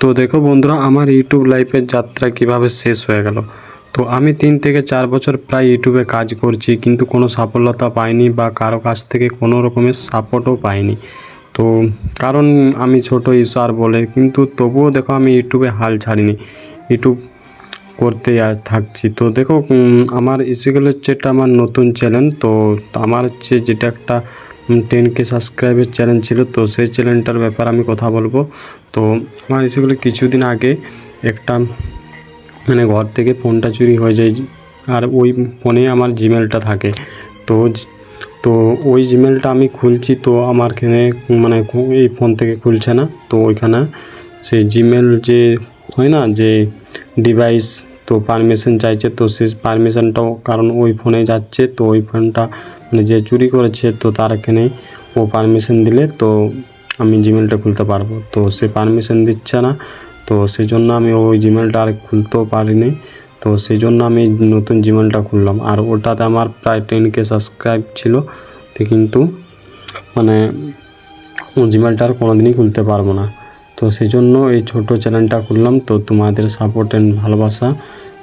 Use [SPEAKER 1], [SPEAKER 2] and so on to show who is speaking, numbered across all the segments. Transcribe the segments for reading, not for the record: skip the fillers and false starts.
[SPEAKER 1] তো দেখো বন্ধুরা, আমার ইউটিউব লাইফের যাত্রা কিভাবে শেষ হয়ে গেল। তো আমি 3 থেকে 4 বছর প্রায় ইউটিউবে কাজ করছি, কিন্তু কোনো সফলতা পাইনি বা কারো কাছ থেকে কোনো রকমের সাপোর্টও পাইনি। তো কারণ আমি ছোট ঈশ্বর বলে, কিন্তু তবুও দেখো আমি ইউটিউবে হাল ছাড়িনি, ইউটিউব করতে থাকছি। তো দেখো আমার ইসিকল হচ্ছে এটা আমার নতুন চ্যানেল। তো আমার হচ্ছে যেটা একটা 10K সাবস্ক্রাইবের চ্যানেল ছিল, তো সেই চ্যানেলটার ব্যাপারে আমি কথা বলবো। তো আমার ইসিকল কিছুদিন আগে একটা মানে ঘর থেকে ফোনটা চুরি হয়ে যায়, আর ওই ফোনে আমার জিমেলটা থাকে। তো তো ওই জিমেলটা আমি খুলছি, তো আমার এখানে মানে এই ফোন থেকে খুলছে না। তো ওইখানে সেই জিমেল যে হয় না, যে ডিভাইস, তো পারমিশন চাইছে। তো সেই পারমিশনটাও কারণ ওই ফোনে যাচ্ছে, তো ওই ফোনটা মানে যে চুরি করেছে, তো তার এখানে ও পারমিশন দিলে তো আমি জিমেলটা খুলতে পারবো। তো সে পারমিশন দিচ্ছে না, তো সেই জন্য আমি ওই জিমেলটা আর খুলতেও পারিনি। তো সেই জন্য আমি নতুন জিমেলটা খুললাম, আর ওটাতে আমার প্রায় 10K সাবস্ক্রাইব ছিল। তো কিন্তু মানে জিমেলটা আর কোনো দিনই খুলতে পারবো না। তো সেই জন্য এই ছোটো চ্যানেলটা খুললাম। তো তোমাদের সাপোর্ট অ্যান্ড ভালোবাসা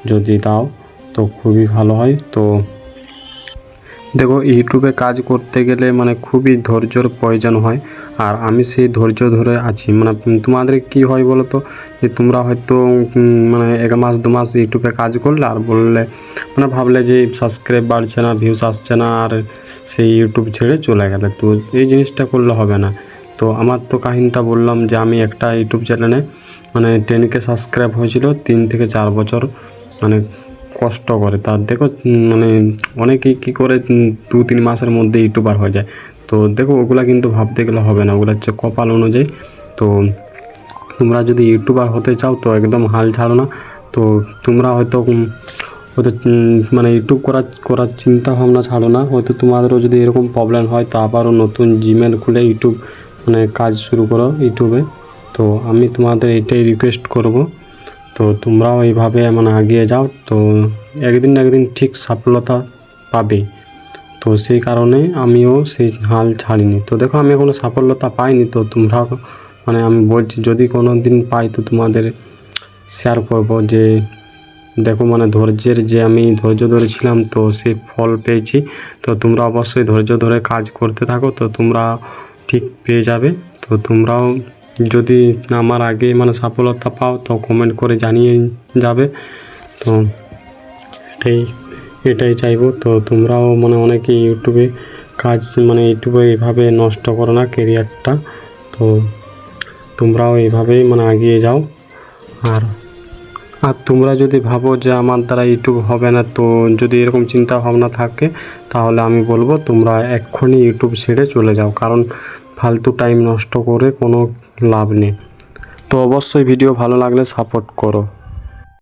[SPEAKER 1] যদি দাও তো খুবই ভালো হয়। তো দেখো, ইউটিউবে কাজ করতে গেলে মানে খুবই ধৈর্যর প্রয়োজন হয়, আর আমি সেই ধৈর্য ধরে আছি। মানে তোমাদের কি হয় বলো তো, যে তোমরা হয়তো মানে 1 মাস 2 মাস ইউটিউবে কাজ করলে আর বললে মানে ভাবলে যে সাবস্ক্রাইব বাড়ছে না, ভিউস আসছে না, আর সেই ইউটিউব ছেড়ে চলে গেলে। তো এই জিনিসটা করলে হবে না। তো আমার তো কাহিনীটা বললাম যে আমি একটা ইউটিউব চ্যানেলে মানে 10K সাবস্ক্রাইব হয়েছিল 3 থেকে 4 বছর মানে কষ্ট করে। তার দেখো মানে অনেকেই কী করে 2-3 মাসের মধ্যে ইউটিউবার হয়ে যায়। তো দেখো ওগুলা কিন্তু ভাবতে গেলে হবে না, ওগুলো হচ্ছে কপাল অনুযায়ী। তো তোমরা যদি ইউটিউবার হতে চাও তো একদম হাল ছাড়ো না। তো তোমরা হয়তো মানে ইউটিউব করার চিন্তা ভাবনা ছাড়ো না। হয়তো তোমাদেরও যদি এরকম প্রবলেম হয়, তো আবারও নতুন জিমেল খুলে ইউটিউব মানে কাজ শুরু করো ইউটিউবে। তো আমি তোমাদের এটাই রিকোয়েস্ট করব। তো তোমরাও এইভাবে মানে এগিয়ে যাও, তো একদিন না একদিন ঠিক সফলতা পাবে। তো সেই কারণে আমিও সেই হাল ছাড়িনি। তো দেখো আমি এখনও সফলতা পাইনি, তো তোমরা মানে আমি বলছি যদি কোনো দিন পাই তো তোমাদের শেয়ার করব যে দেখো মানে ধৈর্যের যে আমি ধৈর্য ধরেছিলাম, তো সেই ফল পেয়েছি। তো তোমরা অবশ্যই ধৈর্য ধরে কাজ করতে থাকো, তো তোমরা ঠিক পেয়ে যাবে। তো তোমরাও যদি আমার আগে মানে সফলতা পাও তো কমেন্ট করে জানিয়ে যাবে। তো এটাই চাইবো। তো তোমরাও মানে অনেকে ইউটিউবে কাজ মানে ইউটিউবে এইভাবে নষ্ট করো না কেরিয়ারটা। তো তোমরাও এইভাবেই মানে এগিয়ে যাও। আর তোমরা যদি ভাবো যে আমার দ্বারা ইউটিউব হবে না, তো যদি এরকম চিন্তা ভাবনা থাকে, তাহলে আমি বলবো তোমরা এক্ষুনি ইউটিউব ছেড়ে চলে যাও, কারণ ফালতু টাইম নষ্ট করে কোনো লাভ নেই। তো অবশ্যই ভিডিও ভালো লাগলে সাপোর্ট করো।